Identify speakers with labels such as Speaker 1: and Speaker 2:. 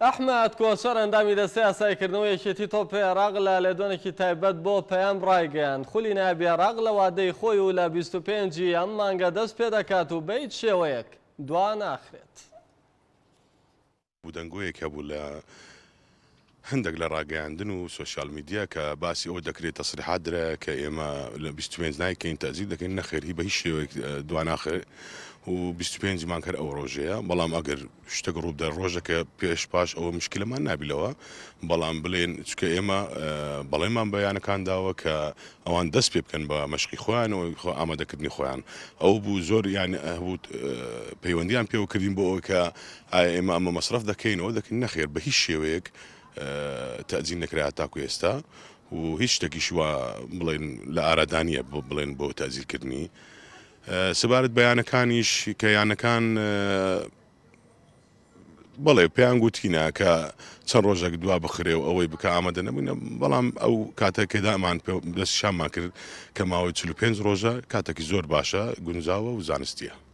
Speaker 1: ئەحمەد کۆچەر ئەندامی دەستەی ئاساییکردنەوەیەکێتی تۆپی عێراق لە لێدوانێکی تایبەت بۆ پەیام ڕایگەیاند. خولی نایبی عێراق لە وادەی خۆی و لە 25 ئەم مانگە دەست پێ دەکات و بەیت شێوەیەک دوا ناخرێت.
Speaker 2: بودەنگۆیەک هەبوو لە هەندێک لە ڕاگەیاندن و سوۆسیال میدیا کە باسی ئەوە دەکرێت تەسریحات درا کە ئێمە لە 25 نایکەین تەزیر دەکەین نەخێر هی بە هیچ شێوەیەک دوا ناخرێت و 25 مانکەر ئەو ڕۆژەیە، بەڵام ئەگەر شتێک ڕووبدە ڕۆژەکە پێش پاش ئەوە مشکلەمان نابیلەوە، بەڵام بڵێن چکە ئێمە بەڵێمان بەیانەکان داوە کە ئەوان دەست پێ بکەن بە مەشقی خۆیان و ئامادەکردنی خۆیان. ئەو بوو زۆر یان هەبوو پەیوەندیان پێوە کردین بۆ ئەوە کە ئێمە ئەمە مەصرف دەکەینەوە دەکەین نەخێر بە هیچ شێوەیەک تەزین نەکرا تاکو ئێستا و هیچ شتێکیش وە بڵێن لە ئارادانیە بۆ بڵێن بۆ تازیرکردنی. سەبارەت بەیانەکانیش کە یانەکان بەڵێ پێیان گوتینە کە چەند ڕۆژێک دوا بخرێ و ئەوەی بکە ئامادە نەبووینە، بەڵام ئەو کاتێکێدامان دەستشانمان کرد کە ماوەی 45 ڕۆژە کاتێکی زۆر باشە گونجاوە و زانستیە.